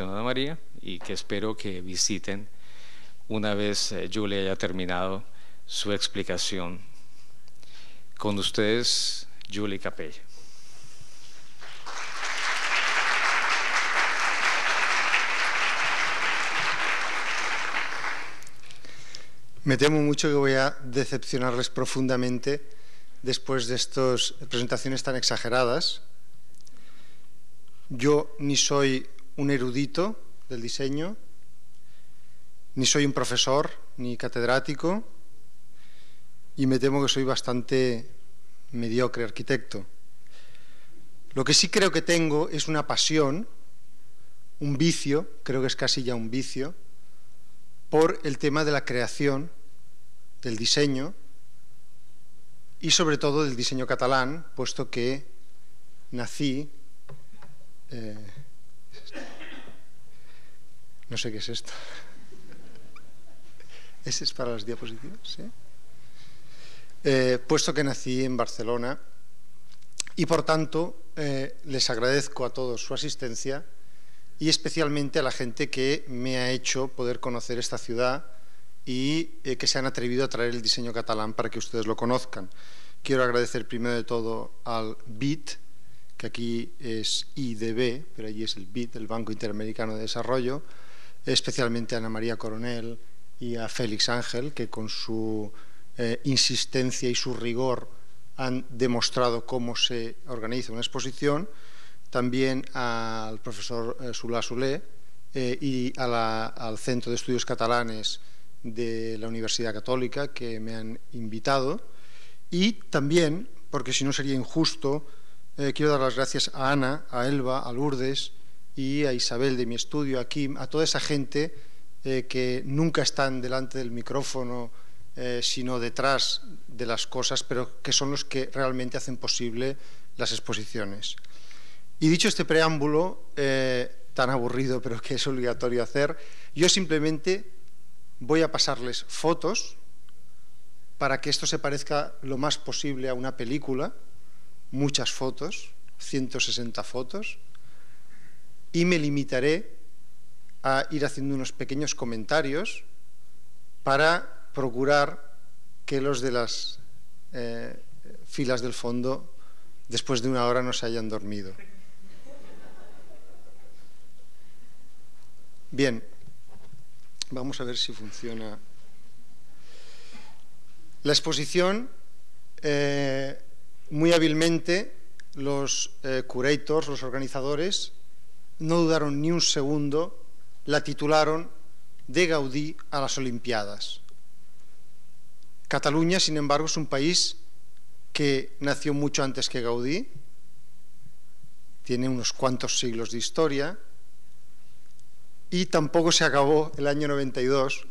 Ana María, y que espero que visiten una vez Julia haya terminado su explicación. Con ustedes, Julia Capella. Me temo mucho que voy a decepcionarles profundamente después de estas presentaciones tan exageradas. Yo ni soy un erudito del diseño, ni soy un profesor, ni catedrático, y me temo que soy bastante mediocre arquitecto. Lo que sí creo que tengo es una pasión, un vicio, creo que es casi ya un vicio, por el tema de la creación, del diseño y sobre todo del diseño catalán, puesto que nací... no sé qué es esto. ¿Ese es para las diapositivas? ¿Sí? Puesto que nací en Barcelona y por tanto les agradezco a todos su asistencia y especialmente a la gente que me ha hecho poder conocer esta ciudad y que se han atrevido a traer el diseño catalán para que ustedes lo conozcan. Quiero agradecer primero de todo al BID, que aquí es IDB, pero allí es el BID, el Banco Interamericano de Desarrollo, especialmente a Ana María Coronel y a Félix Ángel, que con su insistencia y su rigor han demostrado cómo se organiza una exposición, también al profesor Solà Soler y al Centro de Estudios Catalanes de la Universidad Católica, que me han invitado, y también, porque si no sería injusto, quiero dar las gracias a Ana, a Elba, a Lourdes y a Isabel de mi estudio, a Kim, a toda esa gente que nunca están delante del micrófono, sino detrás de las cosas, pero que son los que realmente hacen posible las exposiciones. Y dicho este preámbulo, tan aburrido, pero que es obligatorio hacer, yo simplemente voy a pasarles fotos para que esto se parezca lo más posible a una película, muchas fotos, 160 fotos, y me limitaré a ir haciendo unos pequeños comentarios para procurar que los de las filas del fondo, después de una hora, no se hayan dormido. Bien, vamos a ver si funciona. La exposición, muy hábilmente, los curators, los organizadores, no dudaron ni un segundo, la titularon De Gaudí a las Olimpiadas. Cataluña, sin embargo, es un país que nació mucho antes que Gaudí, tiene unos cuantos siglos de historia, y tampoco se acabó el año 92,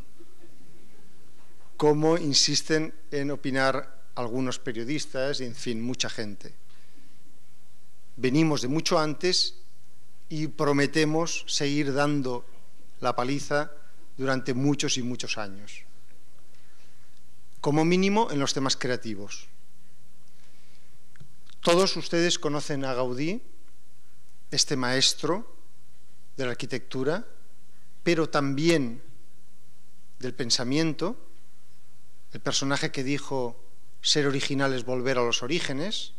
como insisten en opinar algunos periodistas y, en fin, mucha gente. Venimos de mucho antes y prometemos seguir dando la paliza durante muchos y muchos años, como mínimo en los temas creativos. Todos ustedes conocen a Gaudí, este maestro de la arquitectura, pero también del pensamiento, el personaje que dijo ser original es volver a los orígenes,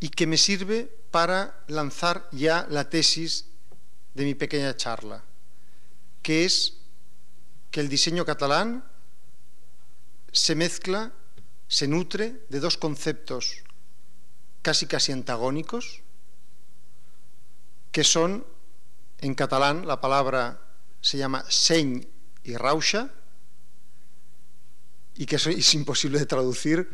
y que me sirve para lanzar ya la tesis de mi pequeña charla, que es que el diseño catalán se mezcla, se nutre de dos conceptos casi antagónicos, que son, en catalán, la palabra se llama seny y rauxa, y que eso es imposible de traducir,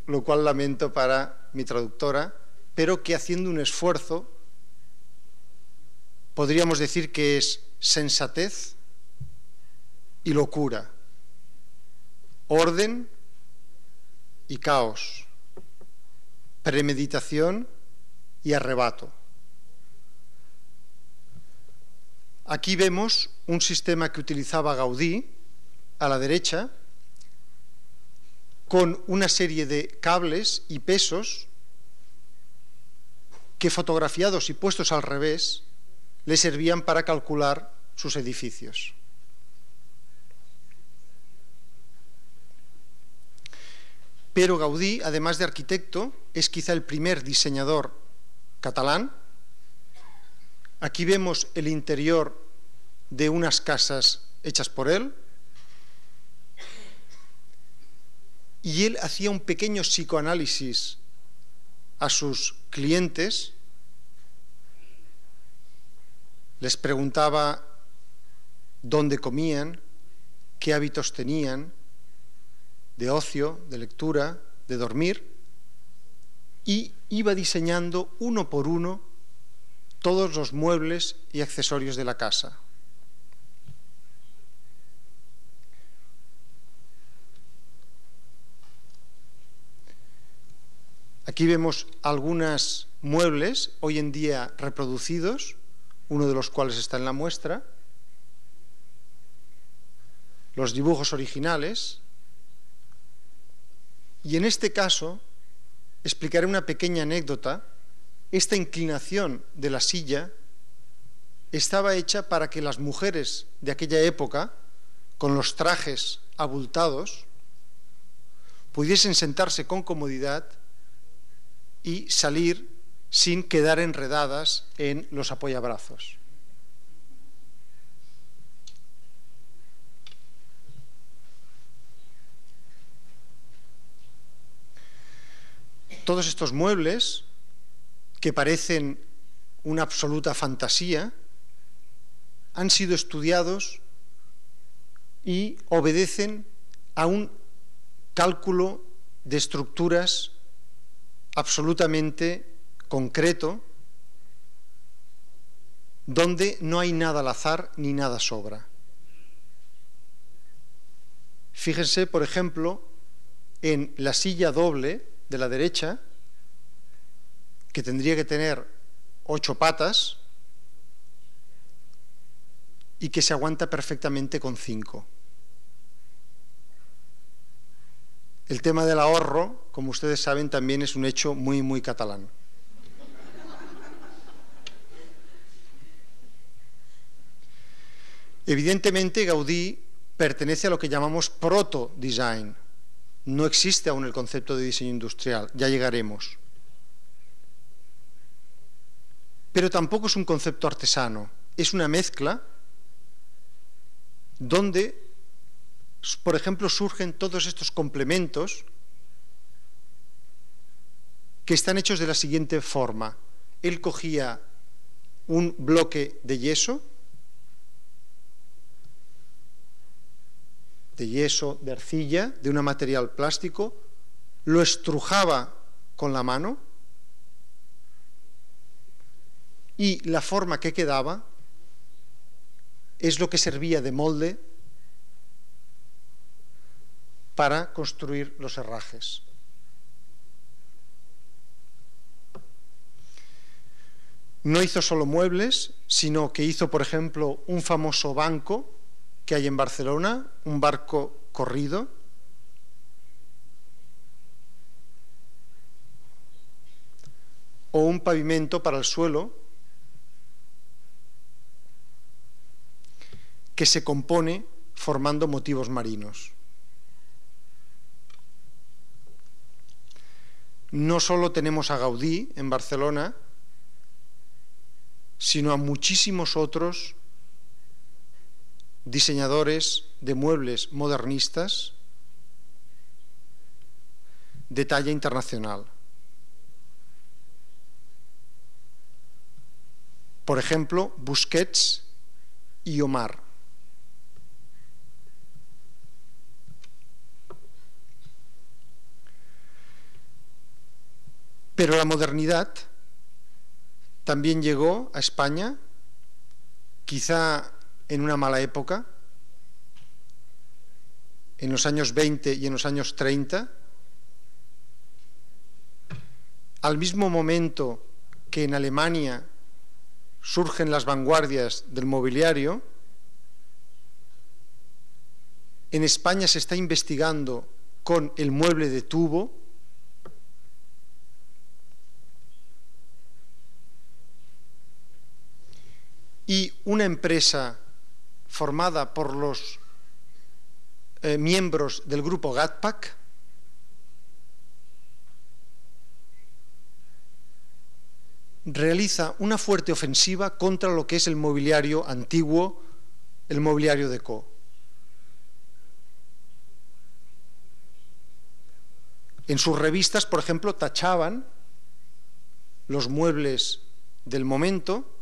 lo cual lamento para mi traductora, pero que haciendo un esfuerzo podríamos decir que es sensatez y locura, orden y caos, premeditación y arrebato. Aquí vemos un sistema que utilizaba Gaudí a la derecha, con una serie de cables y pesos que fotografiados y puestos al revés le servían para calcular sus edificios. Pero Gaudí, además de arquitecto, es quizá el primer diseñador catalán. Aquí vemos el interior de unas casas hechas por él, y él hacía un pequeño psicoanálisis a sus clientes, les preguntaba dónde comían, qué hábitos tenían, de ocio, de lectura, de dormir, y iba diseñando uno por uno todos los muebles y accesorios de la casa. Aquí vemos algunos muebles hoy en día reproducidos, uno de los cuales está en la muestra, los dibujos originales, y en este caso explicaré una pequeña anécdota. Esta inclinación de la silla estaba hecha para que las mujeres de aquella época, con los trajes abultados, pudiesen sentarse con comodidad y salir sin quedar enredadas en los apoyabrazos. Todos estos muebles, que parecen una absoluta fantasía, han sido estudiados y obedecen a un cálculo de estructuras absolutamente concreto, donde no hay nada al azar ni nada sobra. Fíjense, por ejemplo, en la silla doble de la derecha, que tendría que tener 8 patas y que se aguanta perfectamente con 5. El tema del ahorro, como ustedes saben, también es un hecho muy, muy catalán. Evidentemente, Gaudí pertenece a lo que llamamos proto-design. No existe aún el concepto de diseño industrial, ya llegaremos. Pero tampoco es un concepto artesano, es una mezcla donde, por ejemplo, surgen todos estos complementos que están hechos de la siguiente forma. Él cogía un bloque de yeso, de arcilla, de un material plástico, lo estrujaba con la mano y la forma que quedaba es lo que servía de molde para construir los herrajes. No hizo solo muebles, sino que hizo, por ejemplo, un famoso banco que hay en Barcelona, un barco corrido, o un pavimento para el suelo que se compone formando motivos marinos. No solo tenemos a Gaudí en Barcelona, sino a muchísimos otros diseñadores de muebles modernistas de talla internacional. Por ejemplo, Busquets y Omar. Pero la modernidad también llegó a España, quizá en una mala época, en los años 20 y en los años 30, al mismo momento que en Alemania surgen las vanguardias del mobiliario, en España se está investigando con el mueble de tubo, y una empresa formada por los miembros del grupo GATPAC, realiza una fuerte ofensiva contra lo que es el mobiliario antiguo, el mobiliario déco. En sus revistas, por ejemplo, tachaban los muebles del momento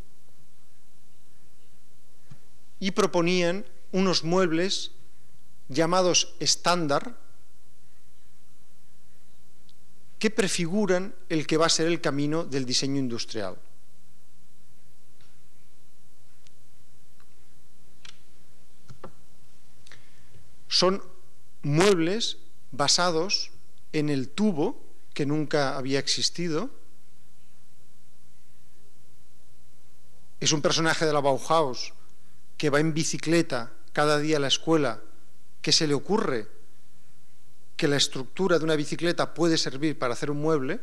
y proponían unos muebles llamados estándar que prefiguran el que va a ser el camino del diseño industrial. Son muebles basados en el tubo, que nunca había existido. Es un personaje de la Bauhaus que va en bicicleta cada día a la escuela, que se le ocurre que la estructura de una bicicleta puede servir para hacer un mueble.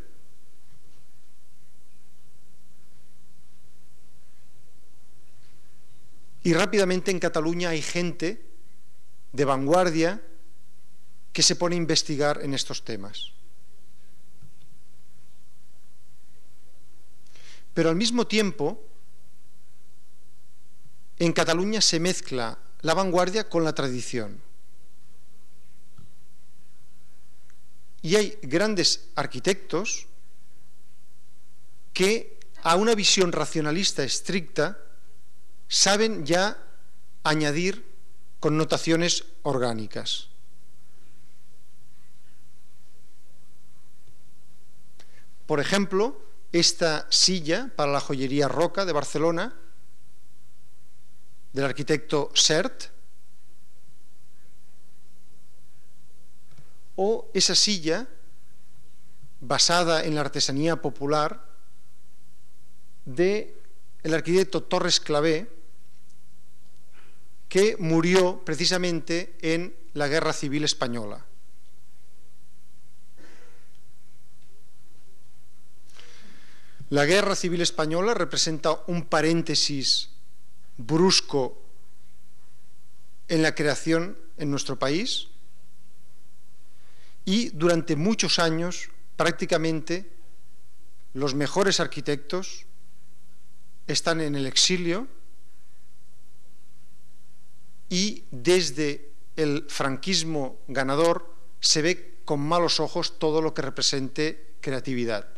Y rápidamente en Cataluña hay gente de vanguardia que se pone a investigar en estos temas. Pero al mismo tiempo, en Cataluña se mezcla la vanguardia con la tradición. Y hay grandes arquitectos que a una visión racionalista estricta saben ya añadir connotaciones orgánicas. Por ejemplo, esta silla para la joyería Roca de Barcelona, del arquitecto Sert, o esa silla basada en la artesanía popular del arquitecto Torres Clavé, que murió precisamente en la Guerra Civil Española. La Guerra Civil Española representa un paréntesis brusco en la creación en nuestro país, y durante muchos años prácticamente los mejores arquitectos están en el exilio, y desde el franquismo ganador se ve con malos ojos todo lo que represente creatividad.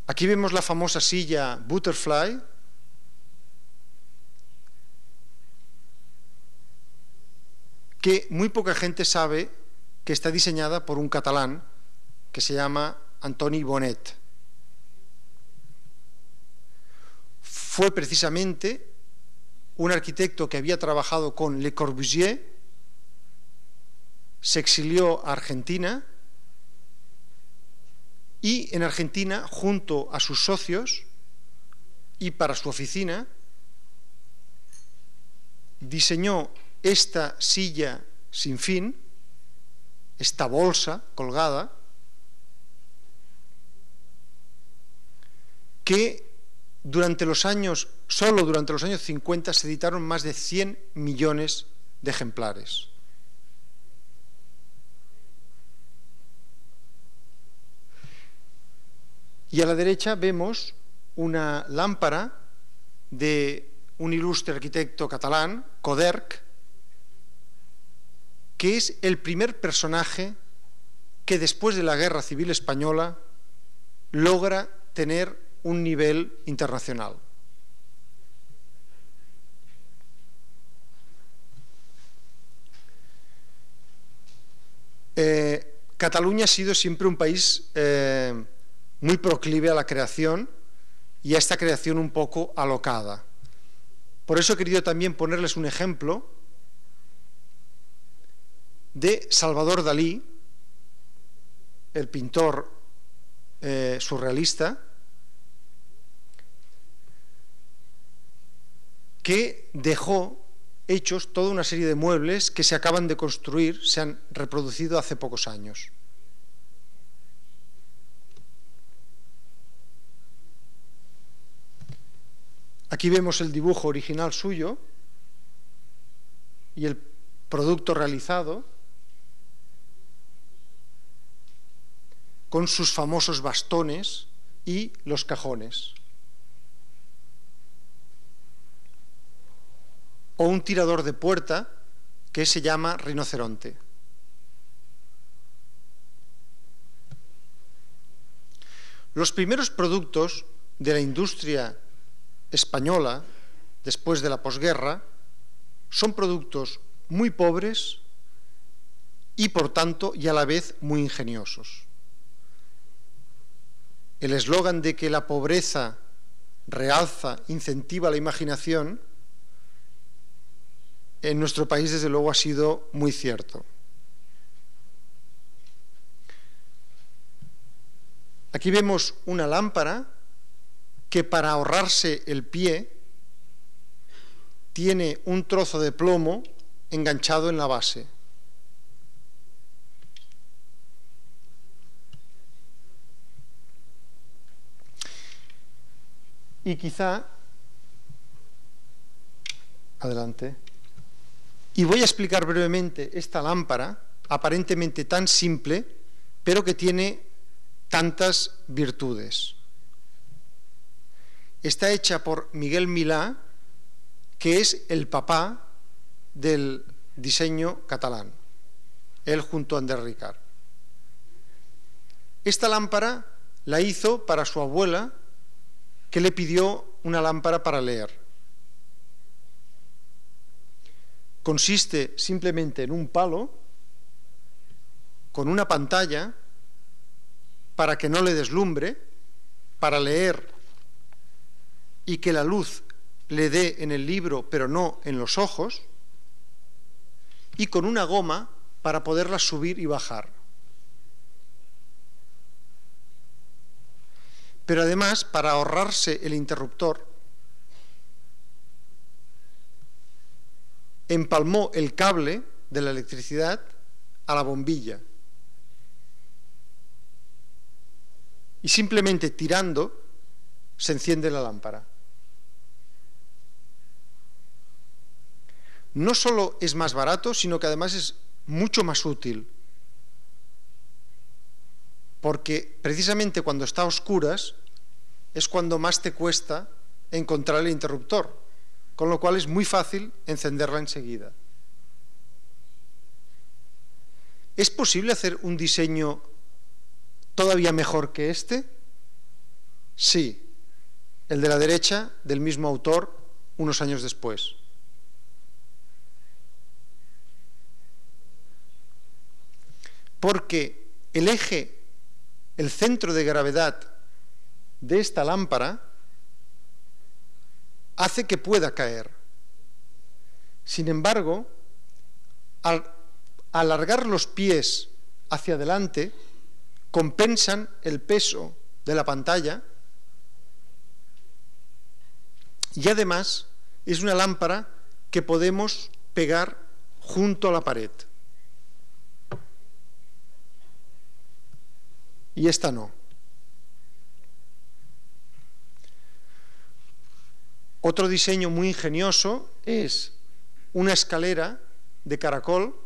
Aquí vemos la famosa silla Butterfly, que muy poca gente sabe que está diseñada por un catalán que se llama Antoni Bonet. Fue precisamente un arquitecto que había trabajado con Le Corbusier, se exilió a Argentina y en Argentina, junto a sus socios y para su oficina, diseñó esta silla sin fin, esta bolsa colgada, que solo durante los años 50 se editaron más de 100 millones de ejemplares. Y a la derecha vemos una lámpara de un ilustre arquitecto catalán, Coderch, que es el primer personaje que después de la Guerra Civil Española logra tener un nivel internacional. Cataluña ha sido siempre un país muy proclive a la creación y a esta creación un poco alocada. Por eso he querido también ponerles un ejemplo de Salvador Dalí, el pintor surrealista, que dejó hechos toda una serie de muebles que se acaban de construir, se han reproducido hace pocos años. Aquí vemos el dibujo original suyo y el producto realizado con sus famosos bastones y los cajones. O un tirador de puerta que se llama rinoceronte. Los primeros productos de la industria española, después de la posguerra, son productos muy pobres y, por tanto, y a la vez muy ingeniosos. El eslogan de que la pobreza realza, incentiva la imaginación, en nuestro país, desde luego, ha sido muy cierto. Aquí vemos una lámpara que, para ahorrarse el pie, tiene un trozo de plomo enganchado en la base. Y quizá, adelante, y voy a explicar brevemente esta lámpara, aparentemente tan simple, pero que tiene tantas virtudes. Está hecha por Miguel Milá, que es el papá del diseño catalán, él junto a Andrés Ricard. Esta lámpara la hizo para su abuela, que le pidió una lámpara para leer. Consiste simplemente en un palo con una pantalla para que no le deslumbre, para leer y que la luz le dé en el libro pero no en los ojos, y con una goma para poderla subir y bajar. Pero además, para ahorrarse el interruptor, empalmó el cable de la electricidad a la bombilla. Y simplemente tirando se enciende la lámpara. No solo es más barato, sino que además es mucho más útil. Porque precisamente cuando está a oscuras es cuando más te cuesta encontrar el interruptor, con lo cual es muy fácil encenderla enseguida. ¿Es posible hacer un diseño todavía mejor que este? Sí, el de la derecha, del mismo autor, unos años después. Porque el eje, el centro de gravedad de esta lámpara hace que pueda caer. Sin embargo, al alargar los pies hacia adelante, compensan el peso de la pantalla y además es una lámpara que podemos pegar junto a la pared. Y esta no. Otro diseño muy ingenioso es una escalera de caracol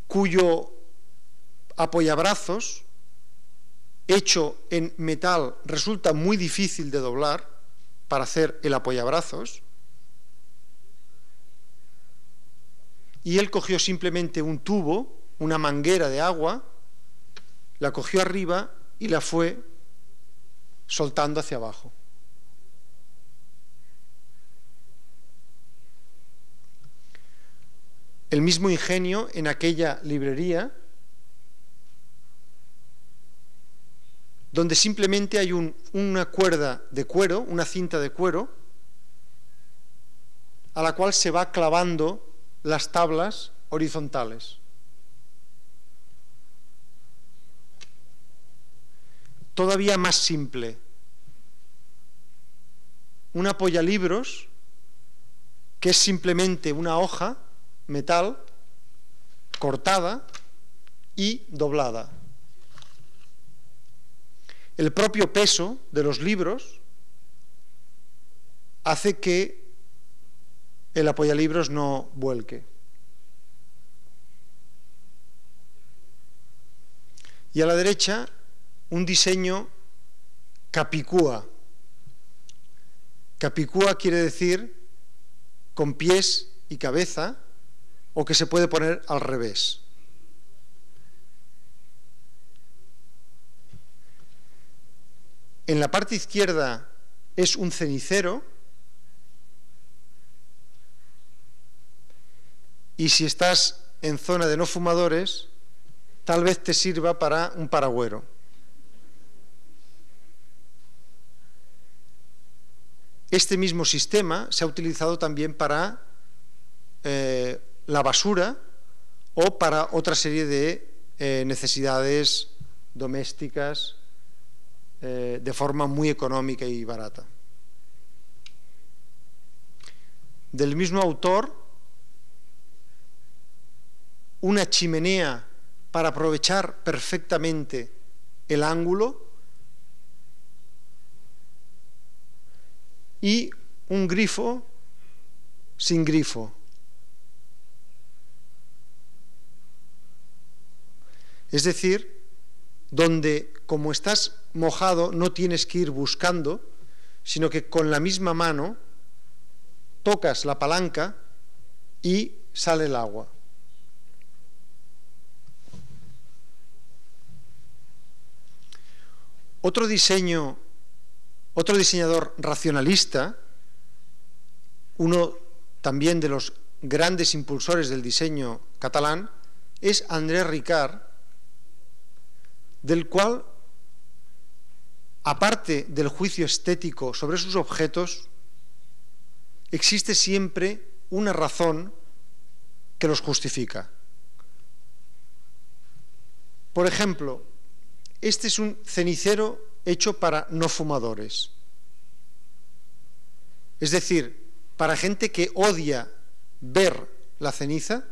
cuyo apoyabrazos, hecho en metal, resulta muy difícil de doblar para hacer el apoyabrazos, y él cogió simplemente un tubo, una manguera de agua, la cogió arriba y la fue soltando hacia abajo. El mismo ingenio en aquella librería donde simplemente hay una cuerda de cuero, una cinta de cuero, a la cual se va clavando las tablas horizontales. Todavía más simple, un apoyalibros que es simplemente una hoja, metal, cortada y doblada. el propio peso de los libros hace que el apoyalibros no vuelque. Y a la derecha, un diseño capicúa. Capicúa quiere decir con pies y cabeza, o que se puede poner al revés. En la parte izquierda es un cenicero, y si estás en zona de no fumadores, tal vez te sirva para un paragüero. Este mismo sistema se ha utilizado también para la basura o para otra serie de necesidades domésticas de forma muy económica y barata. Del mismo autor, una chimenea para aprovechar perfectamente el ángulo y un grifo sin grifo. Es decir, donde como estás mojado no tienes que ir buscando, sino que con la misma mano tocas la palanca y sale el agua. Otro diseñador racionalista, uno también de los grandes impulsores del diseño catalán, es André Ricard, del cual, aparte del juicio estético sobre sus objetos, existe siempre una razón que los justifica. Por ejemplo, este es un cenicero hecho para no fumadores. Es decir, para gente que odia ver la ceniza.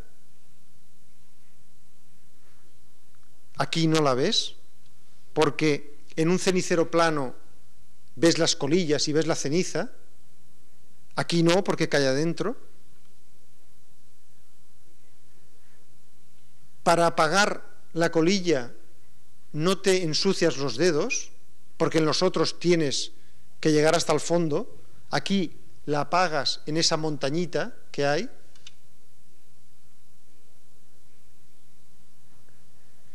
Aquí no la ves, porque en un cenicero plano ves las colillas y ves la ceniza. Aquí no, porque cae adentro. Para apagar la colilla no te ensucias los dedos, porque en los otros tienes que llegar hasta el fondo. Aquí la apagas en esa montañita que hay.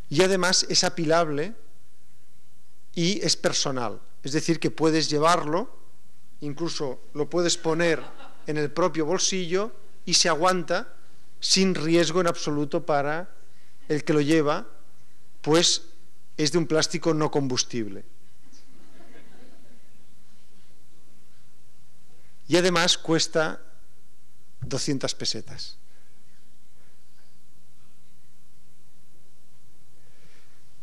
Y además es apilable y es personal. Es decir, que puedes llevarlo, incluso lo puedes poner en el propio bolsillo y se aguanta sin riesgo en absoluto para el que lo lleva, pues es de un plástico no combustible. Y además cuesta 200 pesetas.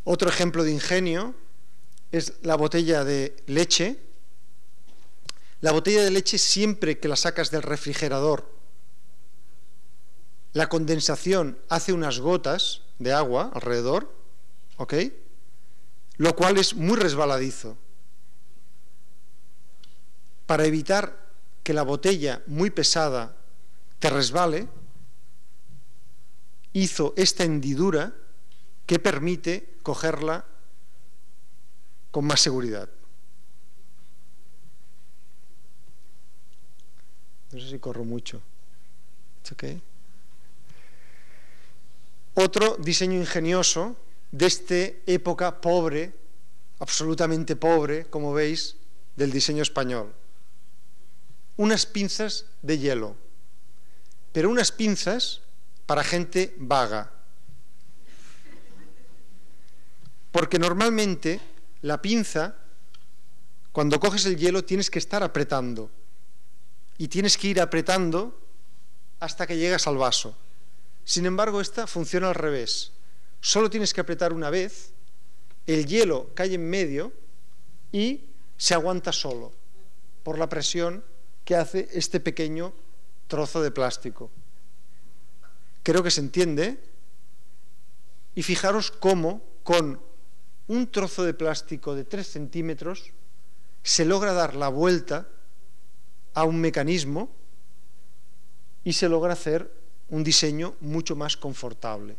Otro ejemplo de ingenio es la botella de leche. La botella de leche, siempre que la sacas del refrigerador, la condensación hace unas gotas de agua alrededor, ¿ok? Lo cual es muy resbaladizo. Para evitar que la botella muy pesada te resbale, hizo esta hendidura que permite cogerla con más seguridad. No sé si corro mucho. ¿It's okay? Otro diseño ingenioso de esta época pobre, absolutamente pobre, como veis, del diseño español. Unas pinzas de hielo, pero unas pinzas para gente vaga. Porque normalmente la pinza, cuando coges el hielo, tienes que estar apretando. Y tienes que ir apretando hasta que llegas al vaso. Sin embargo, esta funciona al revés. Solo tienes que apretar una vez, el hielo cae en medio y se aguanta solo por la presión que hace este pequeño trozo de plástico. Creo que se entiende. Y fijaros cómo con un trozo de plástico de 3 centímetros se logra dar la vuelta a un mecanismo y se logra hacer un diseño mucho más confortable.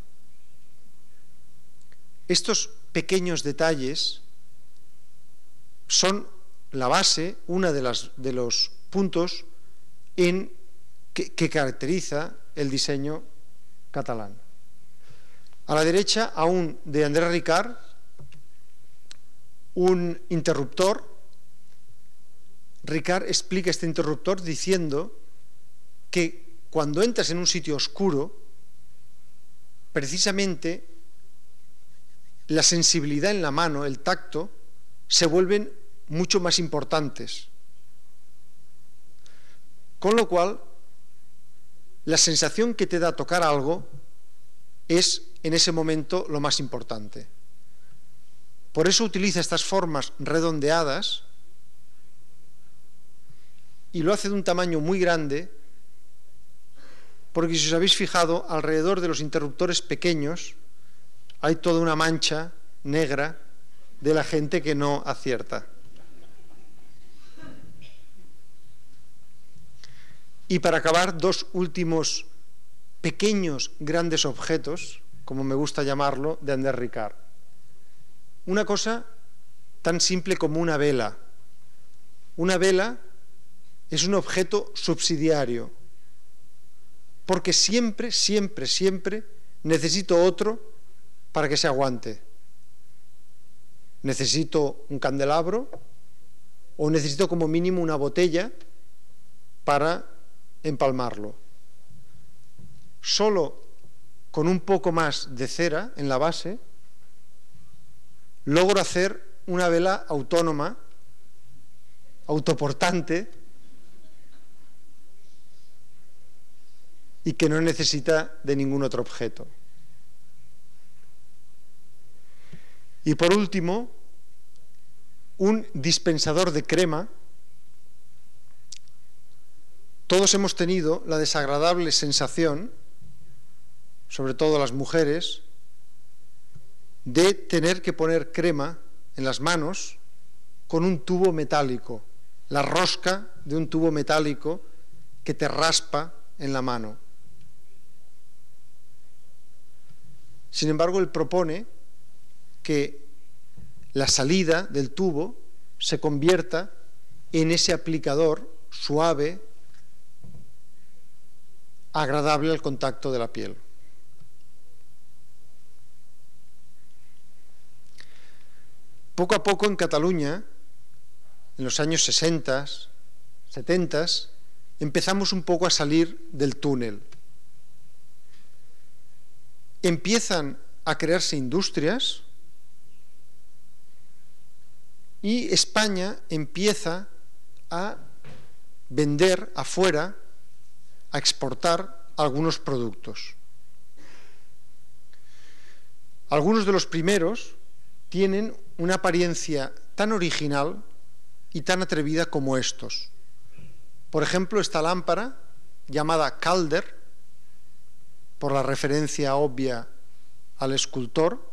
Estos pequeños detalles son la base, una de los puntos que caracteriza el diseño catalán. A la derecha, aún de André Ricard, un interruptor. Ricard explica este interruptor diciendo que cuando entras en un sitio oscuro, precisamente la sensibilidad en la mano, el tacto, se vuelven mucho más importantes. Con lo cual, la sensación que te da tocar algo es en ese momento lo más importante. Por eso utiliza estas formas redondeadas y lo hace de un tamaño muy grande, porque si os habéis fijado, alrededor de los interruptores pequeños hay toda una mancha negra de la gente que no acierta. Y para acabar, dos últimos pequeños grandes objetos, como me gusta llamarlo, de André Ricard. Una cosa tan simple como una vela. Una vela es un objeto subsidiario, porque siempre, siempre, siempre necesito otro para que se aguante. Necesito un candelabro o necesito como mínimo una botella para empalmarlo. Solo con un poco más de cera en la base logro hacer una vela autónoma, autoportante y que no necesita de ningún otro objeto. Y por último, un dispensador de crema. Todos hemos tenido la desagradable sensación, sobre todo las mujeres, de tener que poner crema en las manos con un tubo metálico, la rosca de un tubo metálico que te raspa en la mano. Sin embargo, él propone que la salida del tubo se convierta en ese aplicador suave, agradable al contacto de la piel. Poco a poco en Cataluña, en los años 60, 70, empezamos un poco a salir del túnel. Empiezan a crearse industrias y España empieza a vender afuera, a exportar algunos productos. Algunos de los primeros tienen una apariencia tan original y tan atrevida como estos. Por ejemplo, esta lámpara llamada Calder, por la referencia obvia al escultor,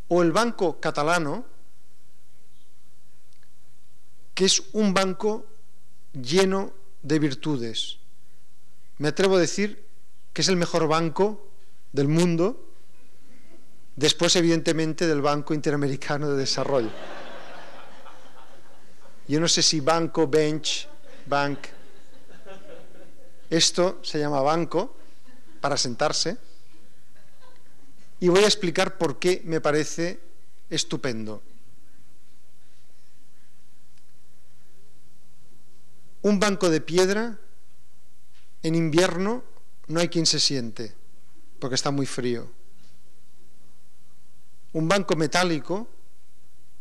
o el Banco Catalano, que es un banco lleno de virtudes. Me atrevo a decir que es el mejor banco del mundo, después evidentemente del Banco Interamericano de Desarrollo. Yo no sé si banco, bench, bank. Esto se llama banco para sentarse y voy a explicar por qué me parece estupendo. Un banco de piedra en invierno no hay quien se siente porque está muy frío. Un banco metálico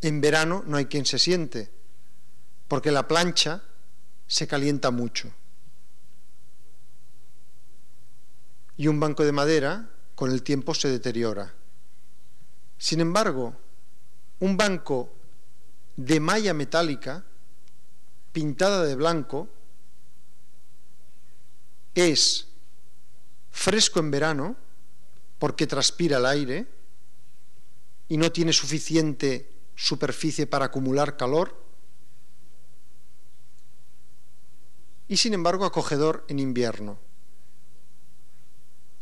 en verano no hay quien se siente porque la plancha se calienta mucho. Y un banco de madera con el tiempo se deteriora. Sin embargo, un banco de malla metálica pintada de blanco es fresco en verano porque transpira el aire y no tiene suficiente superficie para acumular calor, y sin embargo acogedor en invierno.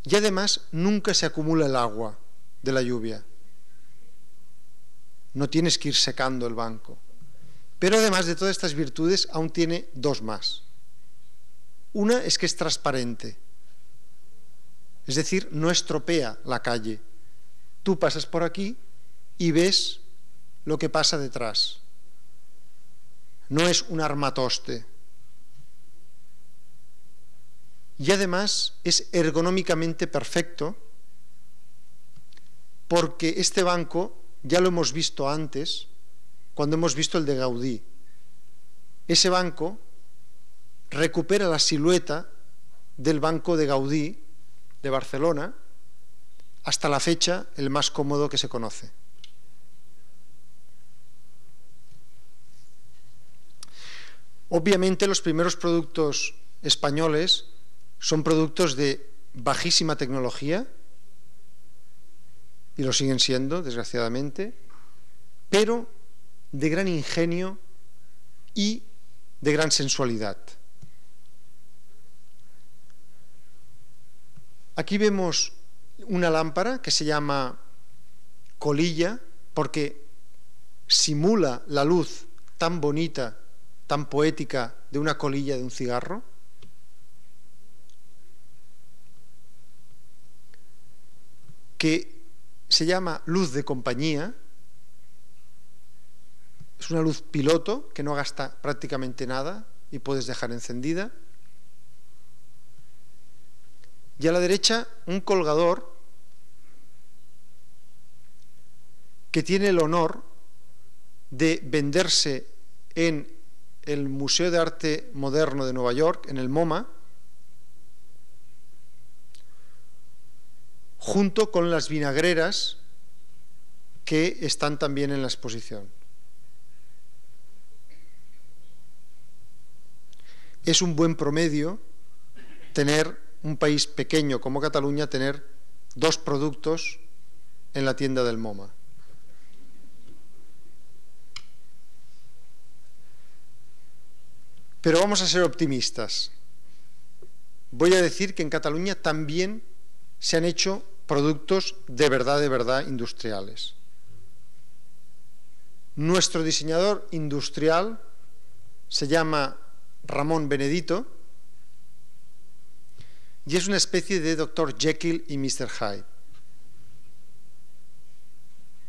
Y además nunca se acumula el agua de la lluvia. No tienes que ir secando el banco. Pero además de todas estas virtudes, aún tiene dos más. Una es que es transparente, es decir, no estropea la calle. Tú pasas por aquí y ves lo que pasa detrás. No es un armatoste. Y además es ergonómicamente perfecto, porque este banco ya lo hemos visto antes, cuando hemos visto el de Gaudí. Ese banco recupera la silueta del banco de Gaudí de Barcelona, hasta la fecha el más cómodo que se conoce. Obviamente los primeros productos españoles son productos de bajísima tecnología, y lo siguen siendo, desgraciadamente, pero de gran ingenio y de gran sensualidad. Aquí vemos una lámpara que se llama colilla, porque simula la luz tan bonita, tan poética de una colilla de un cigarro. Que se llama luz de compañía. Es una luz piloto que no gasta prácticamente nada y puedes dejar encendida. Y a la derecha un colgador que tiene el honor de venderse en el Museo de Arte Moderno de Nueva York, en el MoMA, junto con las vinagreras que están también en la exposición. Es un buen promedio tener un país pequeño como Cataluña, tener dos productos en la tienda del MoMA. Pero vamos a ser optimistas. Voy a decir que en Cataluña también se han hecho productos de verdad industriales. Nuestro diseñador industrial se llama Ramón Benedito y es una especie de Dr. Jekyll y Mr. Hyde.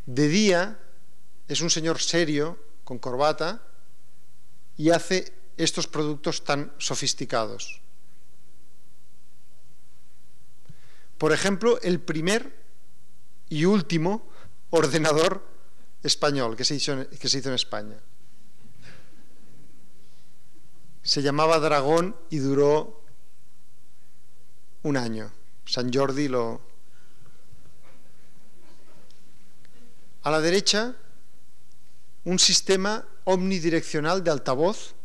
De día es un señor serio, con corbata, y hace estos productos tan sofisticados. Por ejemplo, el primer y último ordenador español que se hizo en España. Se llamaba Dragón y duró un año. Sant Jordi lo... A la derecha, un sistema omnidireccional de altavoz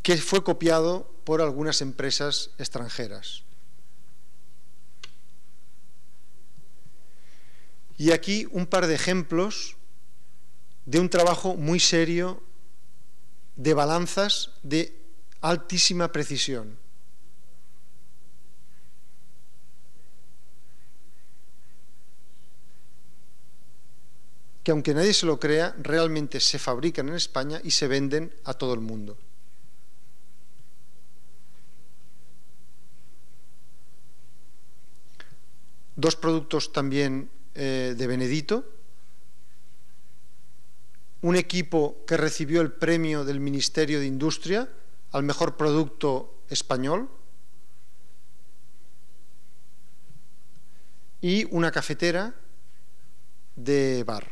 que fue copiado por algunas empresas extranjeras. Y aquí un par de ejemplos de un trabajo muy serio de balanzas de altísima precisión. Que aunque nadie se lo crea, realmente se fabrican en España y se venden a todo el mundo. Dos productos también de Benedito. Un equipo que recibió el premio del Ministerio de Industria al mejor producto español. Y una cafetera de bar.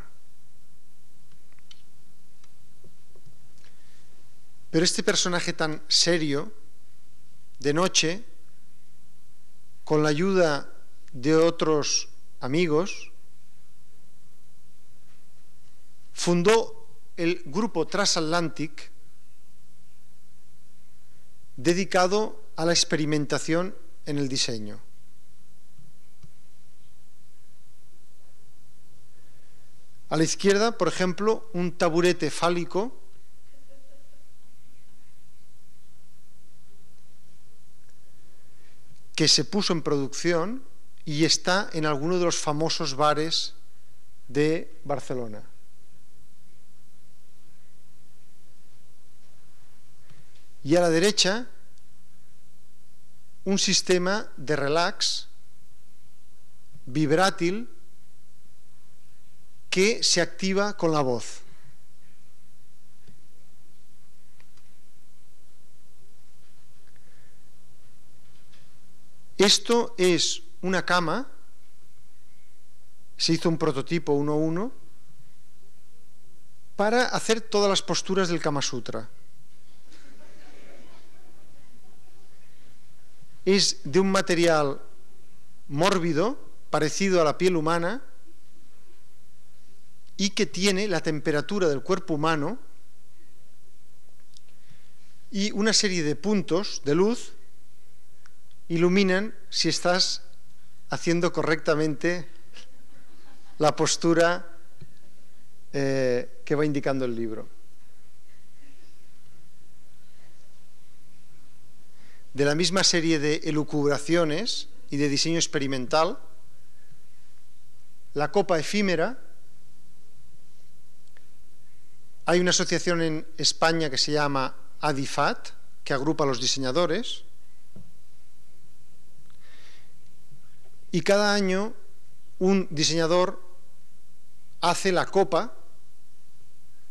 Pero este personaje tan serio, de noche, con la ayuda de otros amigos, fundó el grupo Transatlantic, dedicado a la experimentación en el diseño. A la izquierda, por ejemplo, un taburete fálico que se puso en producción y está en alguno de los famosos bares de Barcelona. Y a la derecha, un sistema de relax vibrátil que se activa con la voz. Esto es una cama, se hizo un prototipo 1:1 para hacer todas las posturas del Kama Sutra. Es de un material mórbido, parecido a la piel humana, y que tiene la temperatura del cuerpo humano y una serie de puntos de luz iluminan si estás haciendo correctamente la postura que va indicando el libro. De la misma serie de elucubraciones y de diseño experimental, la copa efímera. Hay una asociación en España que se llama ADIFAT, que agrupa a los diseñadores, y cada año un diseñador hace la copa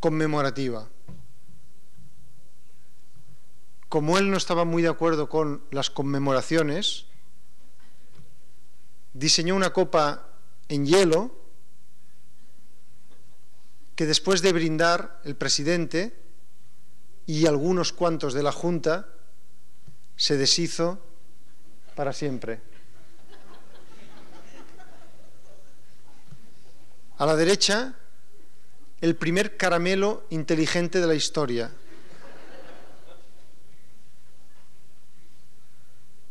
conmemorativa. Como él no estaba muy de acuerdo con las conmemoraciones, diseñó una copa en hielo que después de brindar el presidente y algunos cuantos de la Junta se deshizo para siempre. A la derecha, el primer caramelo inteligente de la historia.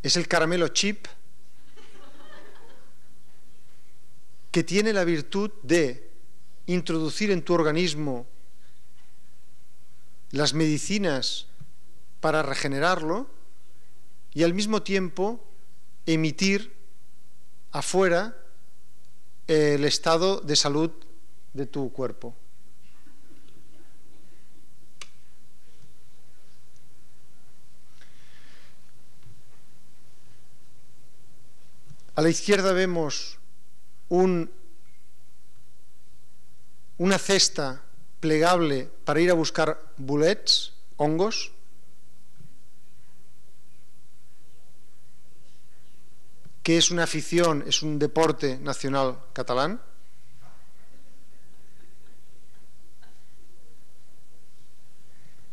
Es el caramelo chip, que tiene la virtud de introducir en tu organismo las medicinas para regenerarlo y al mismo tiempo emitir afuera el estado de salud de tu cuerpo. A la izquierda vemos una cesta plegable para ir a buscar bolets, hongos, que es una afición, es un deporte nacional catalán.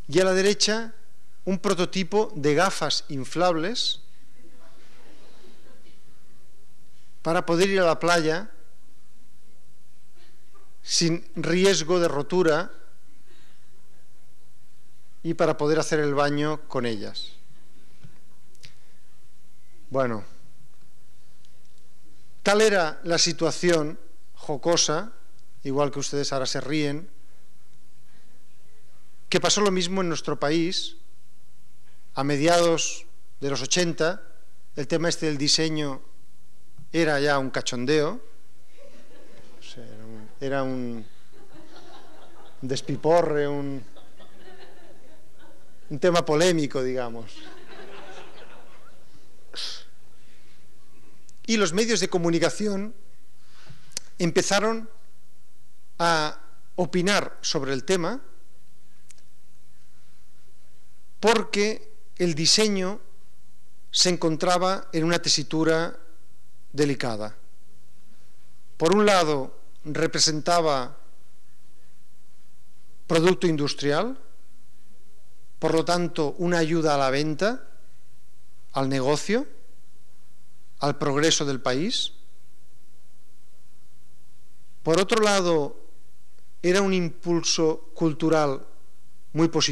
Y a la derecha, un prototipo de gafas inflables para poder ir a la playa sin riesgo de rotura y para poder hacer el baño con ellas. Bueno, tal era la situación jocosa, igual que ustedes ahora se ríen, que pasó lo mismo en nuestro país a mediados de los 80. El tema este del diseño era ya un cachondeo, o sea, era un despiporre, un tema polémico, digamos. Y los medios de comunicación empezaron a opinar sobre el tema porque el diseño se encontraba en una tesitura delicada. Por un lado, representaba producto industrial, por lo tanto, una ayuda a la venta, al negocio, al progreso del país. Por otro lado, era un impulso cultural muy positivo.